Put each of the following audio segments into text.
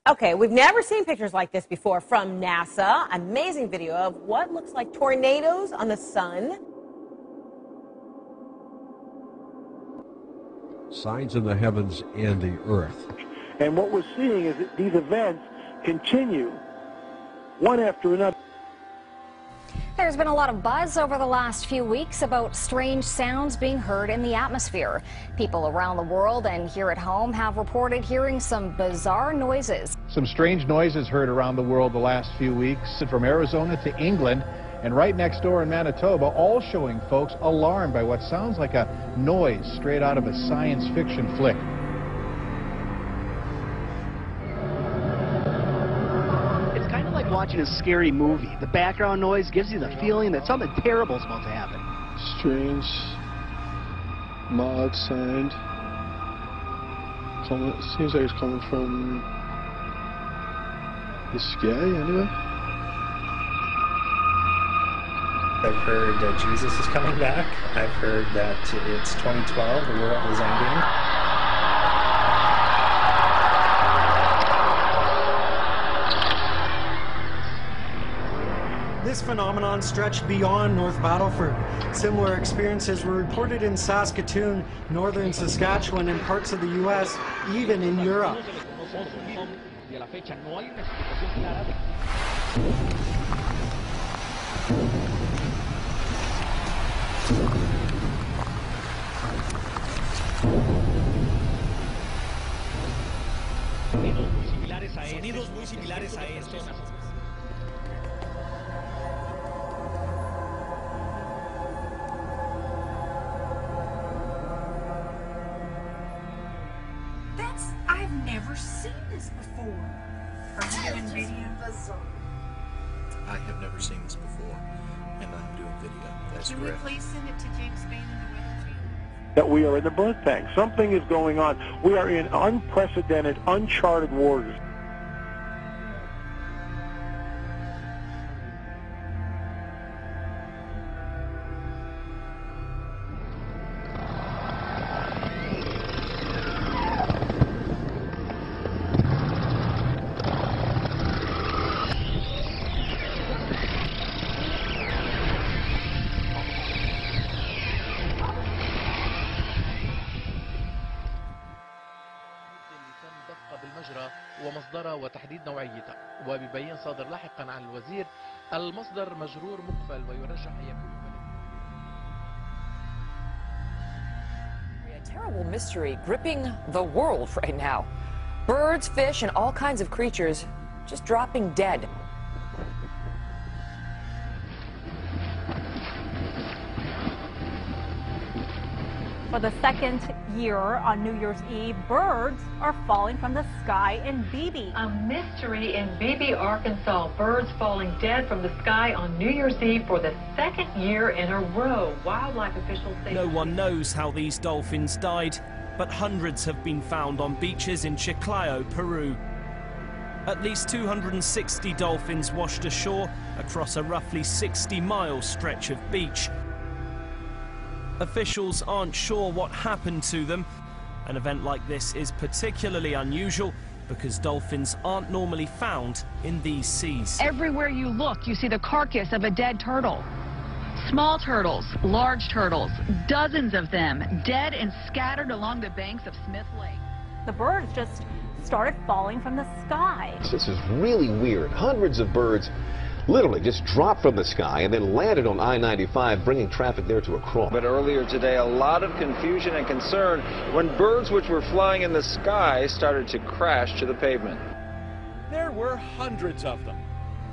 Okay, we've never seen pictures like this before from NASA. Amazing video of what looks like tornadoes on the sun. Signs in the heavens and the earth. And what we're seeing is that these events continue one after another. There's been a lot of buzz over the last few weeks about strange sounds being heard in the atmosphere. People around the world and here at home have reported hearing some bizarre noises. Some strange noises heard around the world the last few weeks, from Arizona to England and right next door in Manitoba, all showing folks alarmed by what sounds like a noise straight out of a science fiction flick. Watching a scary movie. The background noise gives you the feeling that something terrible is about to happen. Strange, mild sound. Seems like it's coming from the sky, anyway. I've heard that Jesus is coming back. I've heard that it's 2012, the world is ending. This phenomenon stretched beyond North Battleford. Similar experiences were reported in Saskatoon, northern Saskatchewan, and parts of the U.S., even in Europe. Sonidos muy similares a estos. I've never seen this before. Are you doing video? I have never seen this before, and I'm doing video. That's correct. Can we please send it to James Spain and the Weather Channel? That we are in the birth bank. Something is going on. We are in unprecedented, uncharted waters. بالمجرى ومصدرها وتحديد نوعيتها، وبيبين صادر لاحقا عن الوزير المصدر مجرور مقفل ويرجح أن يكون A terrible mystery gripping the world right now. Birds, fish, and all kinds of creatures just dropping dead. For the second year on New Year's Eve, birds are falling from the sky in Beebe. A mystery in Beebe, Arkansas. Birds falling dead from the sky on New Year's Eve for the second year in a row. Wildlife officials say... No one knows how these dolphins died, but hundreds have been found on beaches in Chiclayo, Peru. At least 260 dolphins washed ashore across a roughly 60-mile stretch of beach. Officials aren't sure what happened to them. An event like this is particularly unusual because dolphins aren't normally found in these seas. Everywhere you look, you see the carcass of a dead turtle. Small turtles, large turtles, dozens of them, dead and scattered along the banks of Smith Lake. The birds just started falling from the sky. This is really weird. Hundreds of birds literally just dropped from the sky and then landed on I-95, bringing traffic there to a crawl. But earlier today, a lot of confusion and concern when birds which were flying in the sky started to crash to the pavement. There were hundreds of them.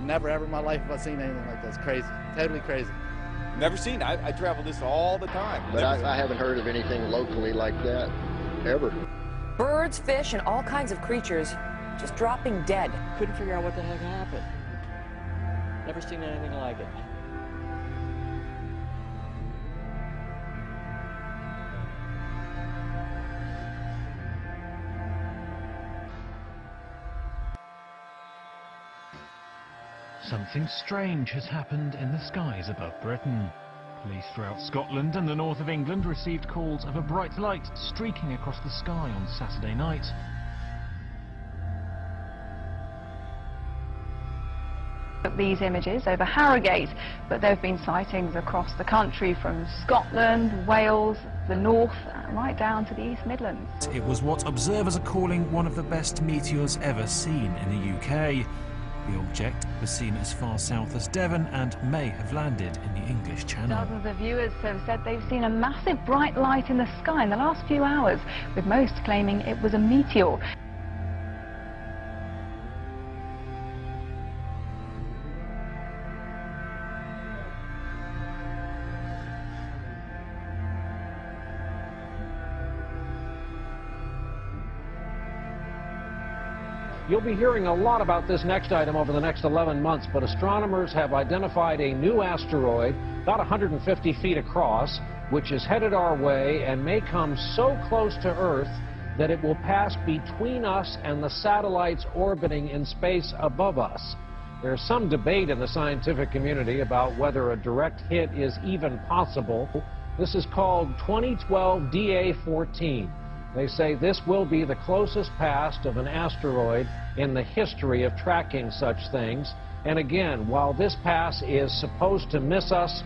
Never ever in my life have I seen anything like this. Crazy. Totally crazy. Never seen. I travel this all the time. But I haven't heard of anything locally like that, ever. Birds, fish, and all kinds of creatures just dropping dead. Couldn't figure out what the heck happened. Never seen anything like it. Something strange has happened in the skies above Britain. Police throughout Scotland and the north of England received calls of a bright light streaking across the sky on Saturday night. These images over Harrogate, but there have been sightings across the country from Scotland, Wales, the north, right down to the East Midlands. It was what observers are calling one of the best meteors ever seen in the UK. The object was seen as far south as Devon and may have landed in the English Channel. Dozens of viewers have said they've seen a massive bright light in the sky in the last few hours, with most claiming it was a meteor. You'll be hearing a lot about this next item over the next 11 months, but astronomers have identified a new asteroid about 150 feet across, which is headed our way and may come so close to Earth that it will pass between us and the satellites orbiting in space above us. There's some debate in the scientific community about whether a direct hit is even possible. This is called 2012 DA14. They say this will be the closest pass of an asteroid in the history of tracking such things. And again, while this pass is supposed to miss us,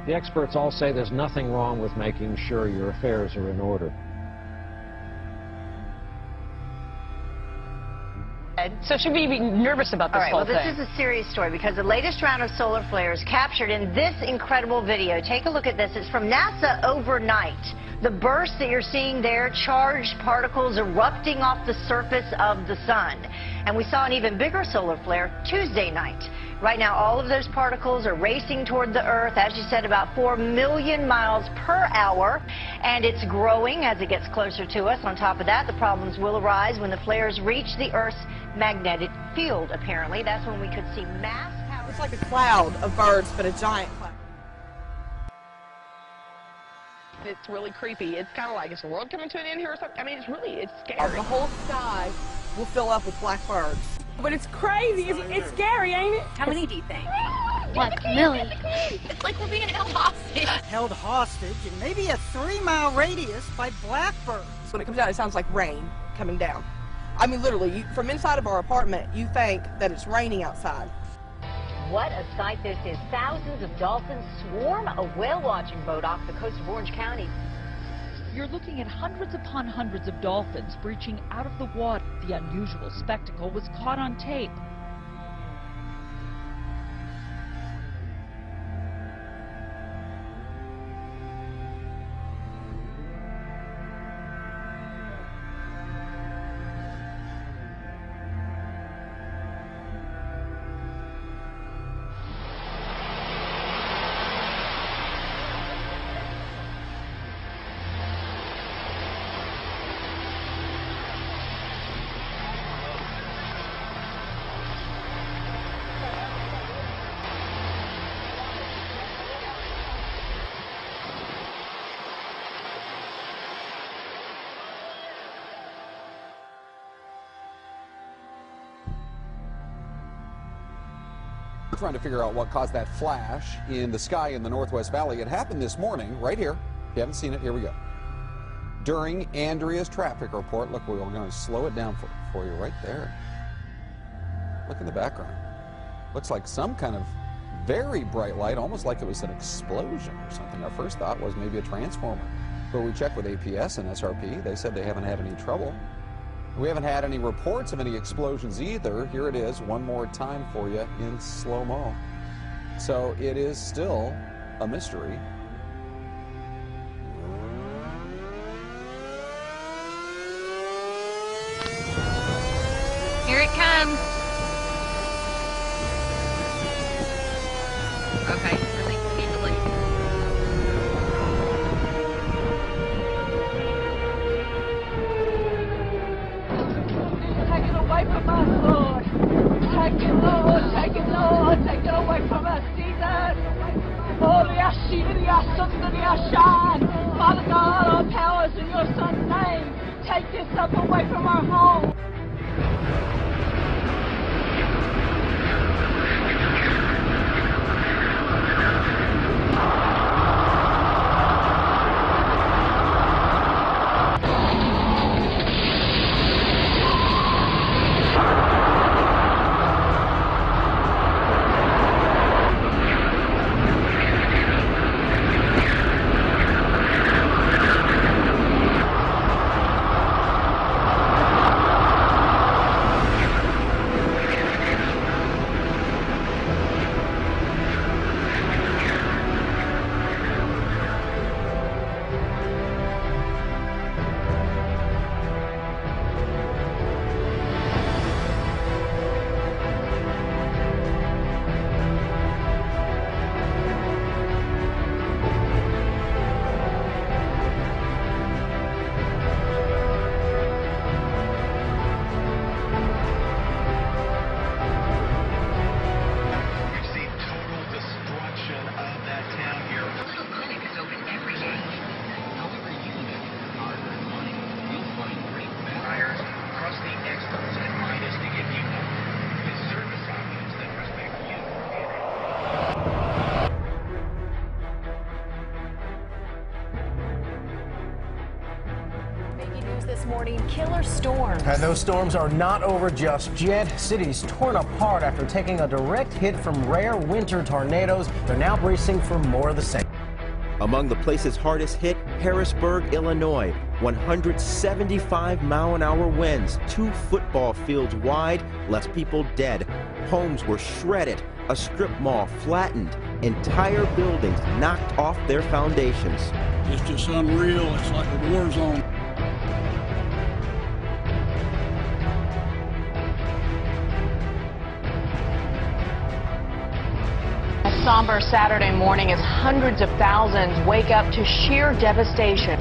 the experts all say there's nothing wrong with making sure your affairs are in order. So should we be nervous about this whole thing? This is a serious story because the latest round of solar flares captured in this incredible video. Take a look at this. It's from NASA overnight. The burst that you're seeing there, charged particles erupting off the surface of the sun. And we saw an even bigger solar flare Tuesday night. Right now, all of those particles are racing toward the Earth, as you said, about 4 million miles per hour. And it's growing as it gets closer to us. On top of that, the problems will arise when the flares reach the Earth's magnetic field, apparently. That's when we could see mass power. It's like a cloud of birds, but a giant cloud. It's really creepy. It's kind of like, is the world coming to an end here or something? I mean, it's scary. The whole sky will fill up with black birds. But it's crazy. It's scary, ain't it? How many do you think? Like a million. It's like we're being held hostage. Held hostage in maybe a 3-mile radius by blackbirds. When it comes down, it sounds like rain coming down. I mean, literally, from inside of our apartment, you think that it's raining outside. What a sight this is. Thousands of dolphins swarm a whale-watching boat off the coast of Orange County. You're looking at hundreds upon hundreds of dolphins breaching out of the water. The unusual spectacle was caught on tape. Trying to figure out what caused that flash in the sky in the Northwest Valley. It happened this morning, right here. If you haven't seen it, here we go. During Andrea's traffic report, look, we're going to slow it down for you right there. Look in the background. Looks like some kind of very bright light, almost like it was an explosion or something. Our first thought was maybe a transformer. But we checked with APS and SRP. They said they haven't had any trouble. We haven't had any reports of any explosions either. Here it is one more time for you in slow-mo. So it is still a mystery. Here it comes. Okay, I think we need to leave. Take it away from us, Lord. Take it, Lord. Take it, Lord. Take it away from us, Jesus. Holy Father God, all power is in your Son's name. Take this stuff away from our home. killer storms. And those storms are not over just yet. Cities torn apart after taking a direct hit from rare winter tornadoes. They're now bracing for more of the same. Among the places hardest hit, Harrisburg, Illinois. 175-mile-an-hour winds, 2 football fields wide, left people dead. Homes were shredded, a strip mall flattened, entire buildings knocked off their foundations. It's just unreal. It's like a war zone. A somber Saturday morning as hundreds of thousands wake up to sheer devastation.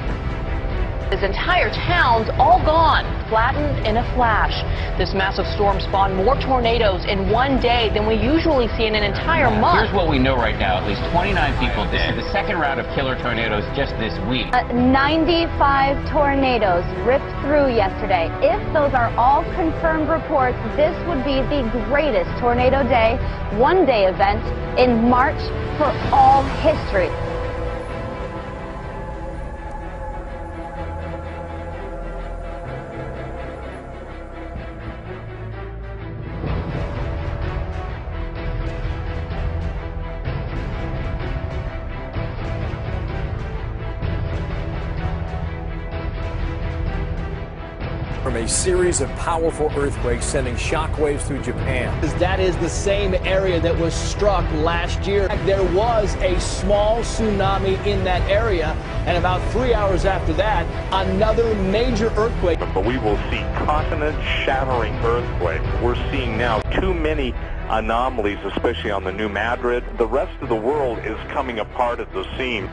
This entire town's all gone, flattened in a flash. This massive storm spawned more tornadoes in one day than we usually see in an entire month. Here's what we know right now. At least 29 people dead. The second round of killer tornadoes just this week. 95 tornadoes ripped through yesterday. If those are all confirmed reports, this would be the greatest tornado day, one-day event in March for all history. From a series of powerful earthquakes sending shockwaves through Japan. That is the same area that was struck last year. There was a small tsunami in that area, and about 3 hours after that, another major earthquake. But we will see continent-shattering earthquakes. We're seeing now too many anomalies, especially on the New Madrid. The rest of the world is coming apart at the seams.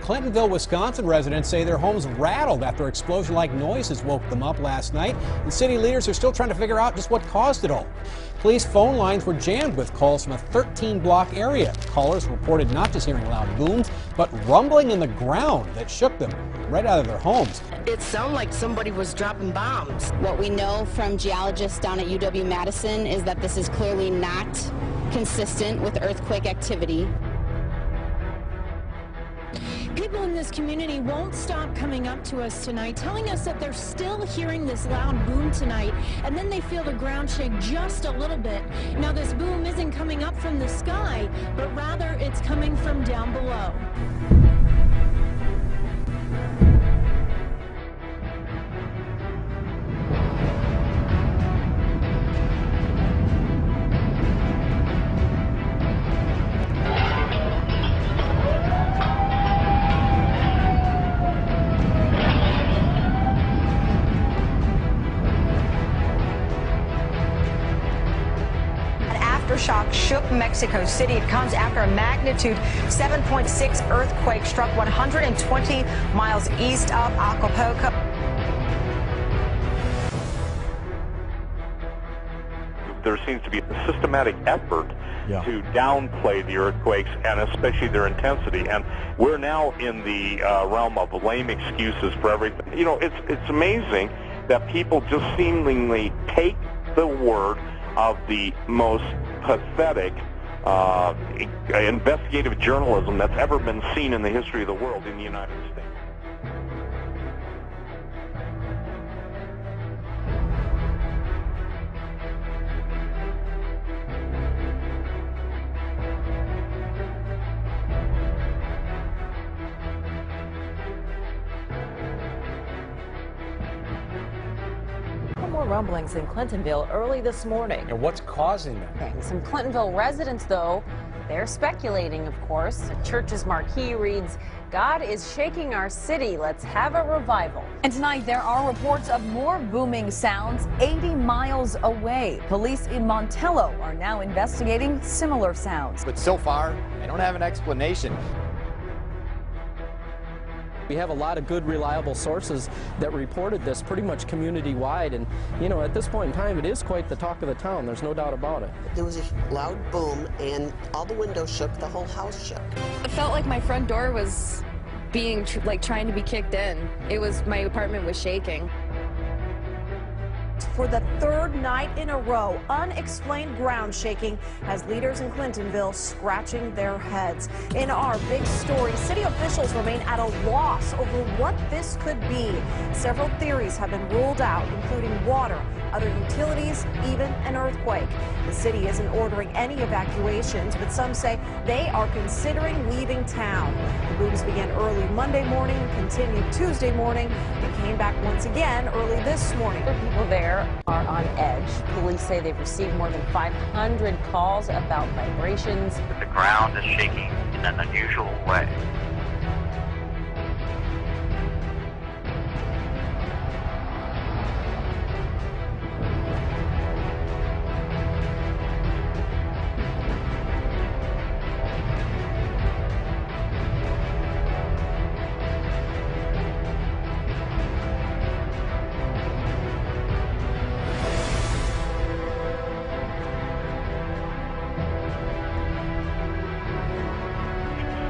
Clintonville, Wisconsin residents say their homes rattled after explosion-like noises woke them up last night, and city leaders are still trying to figure out just what caused it all. Police phone lines were jammed with calls from a 13-block area. Callers reported not just hearing loud booms, but rumbling in the ground that shook them right out of their homes. It sounded like somebody was dropping bombs. What we know from geologists down at UW-Madison is that this is clearly not consistent with earthquake activity. People in this community won't stop coming up to us tonight, telling us that they're still hearing this loud boom tonight, and then they feel the ground shake just a little bit. Now, this boom isn't coming up from the sky, but rather it's coming from down below. Aftershock shook Mexico City. It comes after a magnitude 7.6 earthquake struck 120 miles east of Acapulco. There seems to be a systematic effort to downplay the earthquakes and especially their intensity. And we're now in the realm of lame excuses for everything. You know, it's amazing that people just seemingly take the word of the most pathetic investigative journalism that's ever been seen in the history of the world in the United States. More rumblings in Clintonville early this morning. And what's causing them? Okay, some Clintonville residents, though, they're speculating, of course. The church's marquee reads, "God is shaking our city. Let's have a revival." And tonight there are reports of more booming sounds 80 miles away. Police in Montello are now investigating similar sounds. But so far, they don't have an explanation. We have a lot of good, reliable sources that reported this pretty much community-wide, and, you know, at this point in time, it is quite the talk of the town. There's no doubt about it. There was a loud boom, and all the windows shook, the whole house shook. It felt like my front door was being, trying to be kicked in. My apartment was shaking. For the third night in a row, unexplained ground shaking has leaders in Clintonville scratching their heads. In our big story, city officials remain at a loss over what this could be. Several theories have been ruled out, including water, other utilities, even an earthquake. The city isn't ordering any evacuations, but some say they are considering leaving town. The booms began early Monday morning, continued Tuesday morning, and came back once again early this morning. People there are on edge. Police say they've received more than 500 calls about vibrations. The ground is shaking in an unusual way.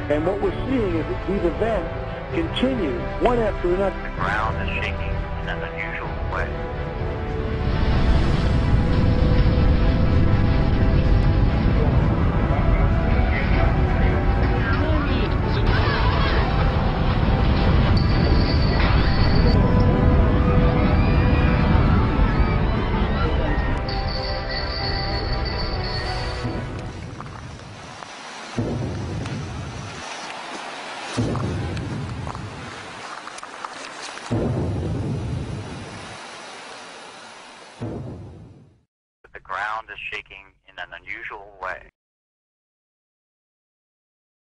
And what we're seeing is that these events continue one after another. The ground is shaking in an unusual way. The ground is shaking in an unusual way.